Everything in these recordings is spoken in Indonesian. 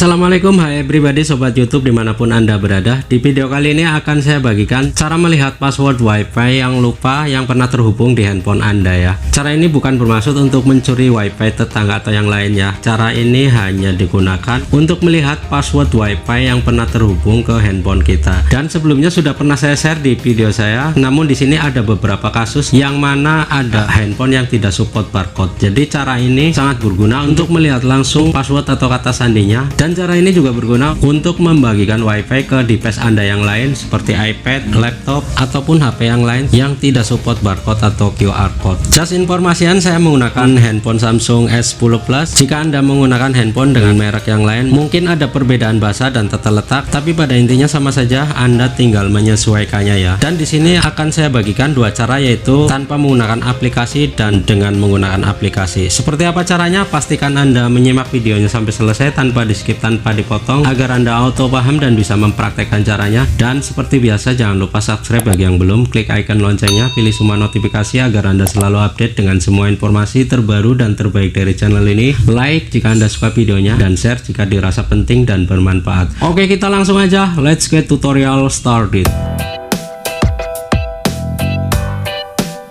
Assalamualaikum, hai everybody, sobat YouTube dimanapun anda berada. Di video kali ini akan saya bagikan cara melihat password wifi yang lupa yang pernah terhubung di handphone anda ya. Cara ini bukan bermaksud untuk mencuri wifi tetangga atau yang lain ya. Cara ini hanya digunakan untuk melihat password wifi yang pernah terhubung ke handphone kita. Dan sebelumnya sudah pernah saya share di video saya. Namun di sini ada beberapa kasus yang mana ada handphone yang tidak support barcode. Jadi cara ini sangat berguna untuk melihat langsung password atau kata sandinya. Dan cara ini juga berguna untuk membagikan wifi ke device anda yang lain seperti iPad, laptop, ataupun HP yang lain yang tidak support barcode atau QR code. Just informasian, saya menggunakan handphone Samsung S10 Plus. Jika anda menggunakan handphone dengan merek yang lain, mungkin ada perbedaan bahasa dan tata letak, tapi pada intinya sama saja, anda tinggal menyesuaikannya ya. Dan di sini akan saya bagikan dua cara, yaitu tanpa menggunakan aplikasi dan dengan menggunakan aplikasi. Seperti apa caranya? Pastikan anda menyimak videonya sampai selesai tanpa di skip, tanpa dipotong, agar anda auto paham dan bisa mempraktekkan caranya. Dan seperti biasa, jangan lupa subscribe bagi yang belum, klik icon loncengnya, pilih semua notifikasi agar anda selalu update dengan semua informasi terbaru dan terbaik dari channel ini. Like jika anda suka videonya dan share jika dirasa penting dan bermanfaat. Oke, kita langsung aja, let's get tutorial started.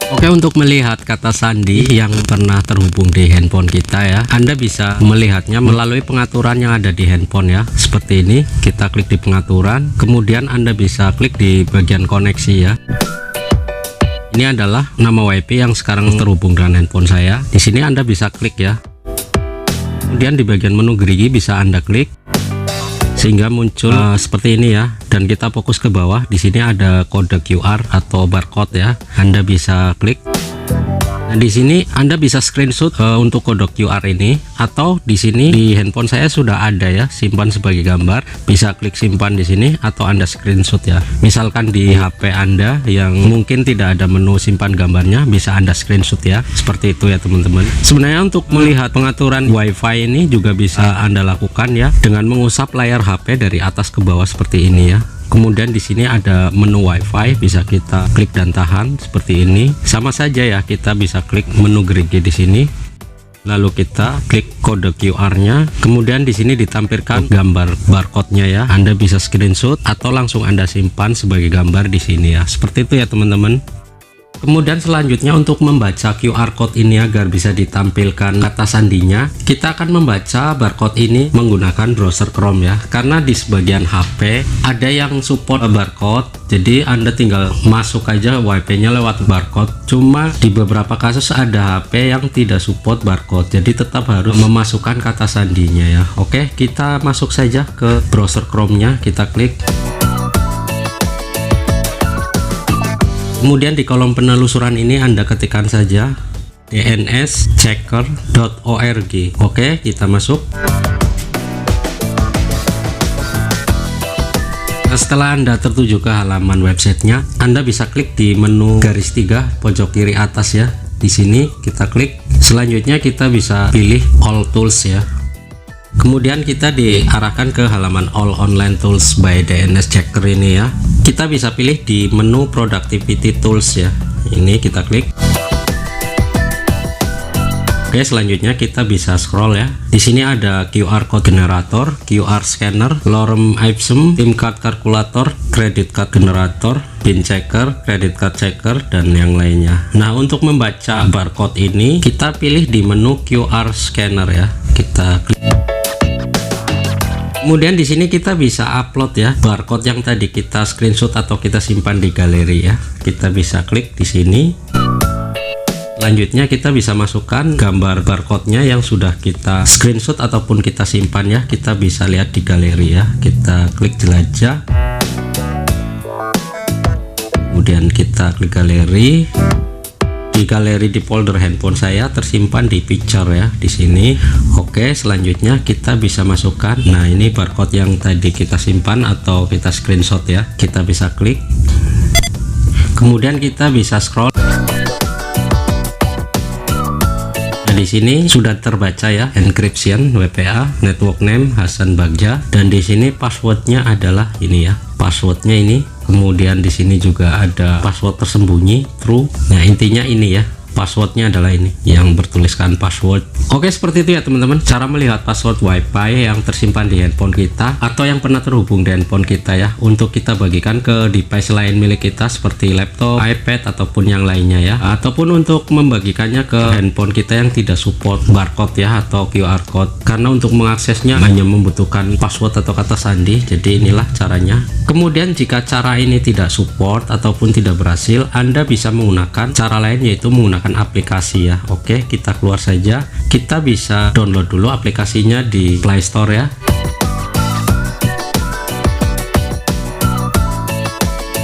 Oke, untuk melihat kata sandi yang pernah terhubung di handphone kita ya, anda bisa melihatnya melalui pengaturan yang ada di handphone ya. Seperti ini, kita klik di pengaturan, kemudian anda bisa klik di bagian koneksi ya. Ini adalah nama WiFi yang sekarang terhubung dengan handphone saya. Di sini anda bisa klik ya. Kemudian di bagian menu gerigi bisa anda klik sehingga muncul seperti ini ya. Dan kita fokus ke bawah, di sini ada kode QR atau barcode ya. Anda bisa klik. Nah, di sini Anda bisa screenshot untuk kode QR ini, atau di sini di handphone saya sudah ada ya, simpan sebagai gambar. Bisa klik simpan di sini atau Anda screenshot ya. Misalkan di HP Anda yang mungkin tidak ada menu simpan gambarnya, bisa Anda screenshot ya. Seperti itu ya teman-teman. Sebenarnya untuk melihat pengaturan WiFi ini juga bisa Anda lakukan ya dengan mengusap layar HP dari atas ke bawah seperti ini ya. Kemudian di sini ada menu WiFi, bisa kita klik dan tahan seperti ini. Sama saja ya, kita bisa klik menu gerigi di sini. Lalu kita klik kode QR-nya. Kemudian di sini ditampilkan gambar barcode-nya ya. Anda bisa screenshot atau langsung Anda simpan sebagai gambar di sini ya. Seperti itu ya teman-teman. Kemudian selanjutnya untuk membaca QR code ini agar bisa ditampilkan kata sandinya, kita akan membaca barcode ini menggunakan browser Chrome ya. Karena di sebagian HP ada yang support barcode, jadi Anda tinggal masuk aja wifi-nya lewat barcode. Cuma di beberapa kasus ada HP yang tidak support barcode, jadi tetap harus memasukkan kata sandinya ya. Oke, kita masuk saja ke browser Chrome-nya, kita klik. Kemudian di kolom penelusuran ini Anda ketikkan saja dnschecker.org. Oke, kita masuk. Nah, setelah Anda tertuju ke halaman websitenya, Anda bisa klik di menu garis 3 pojok kiri atas ya. Di sini kita klik. Selanjutnya kita bisa pilih all tools ya. Kemudian kita diarahkan ke halaman all online tools by DNSchecker ini ya. Kita bisa pilih di menu productivity tools ya. Ini kita klik. Oke, selanjutnya kita bisa scroll ya. Di sini ada QR code generator, QR scanner, lorem ipsum, SIM card calculator, credit card generator, pin checker, credit card checker, dan yang lainnya. Nah, untuk membaca barcode ini kita pilih di menu QR scanner ya. Kita klik. Kemudian di sini kita bisa upload ya barcode yang tadi kita screenshot atau kita simpan di galeri ya. Kita bisa klik di sini. Selanjutnya kita bisa masukkan gambar barcode-nya yang sudah kita screenshot ataupun kita simpan ya. Kita bisa lihat di galeri ya. Kita klik jelajah. Kemudian kita klik galeri. Di galeri di folder handphone saya tersimpan di picture ya di sini. Oke, selanjutnya kita bisa masukkan. Nah, ini barcode yang tadi kita simpan atau kita screenshot ya. Kita bisa klik. Kemudian kita bisa scroll. Nah, di sini sudah terbaca ya, encryption, WPA, network name Hasan Bagja, dan di sini passwordnya adalah ini ya. Passwordnya ini. Kemudian di sini juga ada password tersembunyi true. Nah, intinya ini ya, passwordnya adalah ini yang bertuliskan password. Oke, seperti itu ya teman-teman, cara melihat password wifi yang tersimpan di handphone kita atau yang pernah terhubung di handphone kita ya, untuk kita bagikan ke device lain milik kita seperti laptop, iPad ataupun yang lainnya ya, ataupun untuk membagikannya ke handphone kita yang tidak support barcode ya atau QR code, karena untuk mengaksesnya hanya membutuhkan password atau kata sandi. Jadi inilah caranya. Kemudian jika cara ini tidak support ataupun tidak berhasil, Anda bisa menggunakan cara lain, yaitu menggunakan aplikasi ya. Oke, kita keluar saja. Kita bisa download dulu aplikasinya di Play Store ya.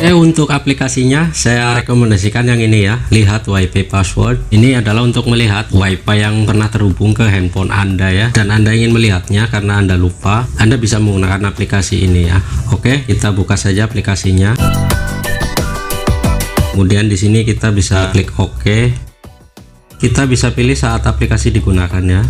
Untuk aplikasinya saya rekomendasikan yang ini ya, Lihat WiFi Password. Ini adalah untuk melihat WiFi yang pernah terhubung ke handphone Anda ya, dan Anda ingin melihatnya karena Anda lupa, Anda bisa menggunakan aplikasi ini ya. Oke, kita buka saja aplikasinya. Kemudian di sini kita bisa klik OK. Kita bisa pilih saat aplikasi digunakan ya.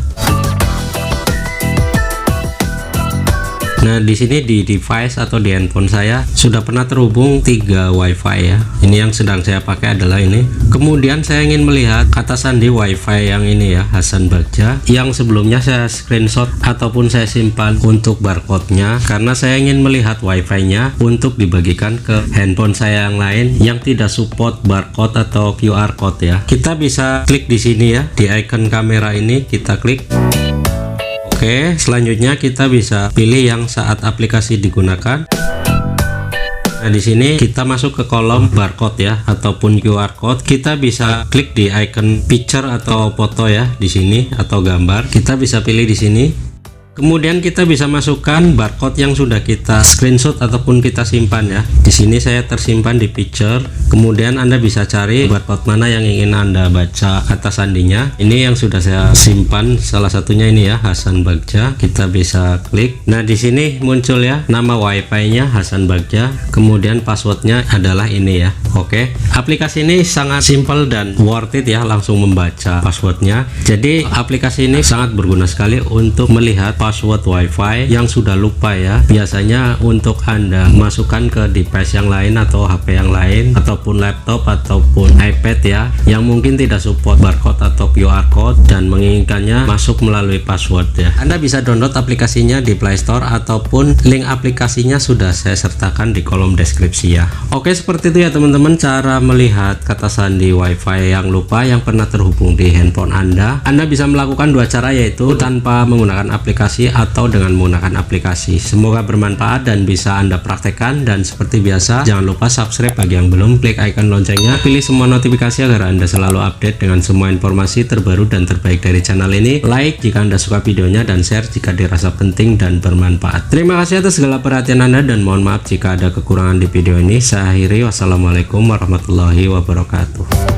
Nah, di sini di device atau di handphone saya sudah pernah terhubung 3 WiFi ya. Ini yang sedang saya pakai adalah ini. Kemudian saya ingin melihat kata sandi WiFi yang ini ya, Hasan Bagja, yang sebelumnya saya screenshot ataupun saya simpan untuk barcode-nya, karena saya ingin melihat WiFi-nya untuk dibagikan ke handphone saya yang lain yang tidak support barcode atau QR code ya. Kita bisa klik di sini ya, di icon kamera ini kita klik. Oke, selanjutnya kita bisa pilih yang saat aplikasi digunakan. Nah, di sini kita masuk ke kolom barcode ya ataupun QR code. Kita bisa klik di icon picture atau foto ya di sini atau gambar. Kita bisa pilih di sini. Kemudian kita bisa masukkan barcode yang sudah kita screenshot ataupun kita simpan ya. Di sini saya tersimpan di picture. Kemudian Anda bisa cari barcode mana yang ingin Anda baca kata sandinya. Ini yang sudah saya simpan, salah satunya ini ya, Hasan Bagja. Kita bisa klik. Nah, di sini muncul ya nama WiFi-nya Hasan Bagja. Kemudian passwordnya adalah ini ya. Oke, aplikasi ini sangat simple dan worth it ya, langsung membaca passwordnya. Jadi aplikasi ini sangat berguna sekali untuk melihat password WiFi yang sudah lupa ya. Biasanya untuk Anda masukkan ke device yang lain atau HP yang lain ataupun laptop ataupun iPad ya, yang mungkin tidak support barcode atau QR code dan menginginkannya masuk melalui password ya. Anda bisa download aplikasinya di Play Store ataupun link aplikasinya sudah saya sertakan di kolom deskripsi ya. Oke, seperti itu ya teman-teman, cara melihat kata sandi WiFi yang lupa yang pernah terhubung di handphone Anda. Anda bisa melakukan 2 cara, yaitu tanpa menggunakan aplikasi atau dengan menggunakan aplikasi. Semoga bermanfaat dan bisa Anda praktekkan. Dan seperti biasa, jangan lupa subscribe bagi yang belum, klik icon loncengnya, pilih semua notifikasi agar Anda selalu update dengan semua informasi terbaru dan terbaik dari channel ini. Like jika Anda suka videonya dan share jika dirasa penting dan bermanfaat. Terima kasih atas segala perhatian Anda dan mohon maaf jika ada kekurangan di video ini. Saya akhiri, wassalamualaikum warahmatullahi wabarakatuh.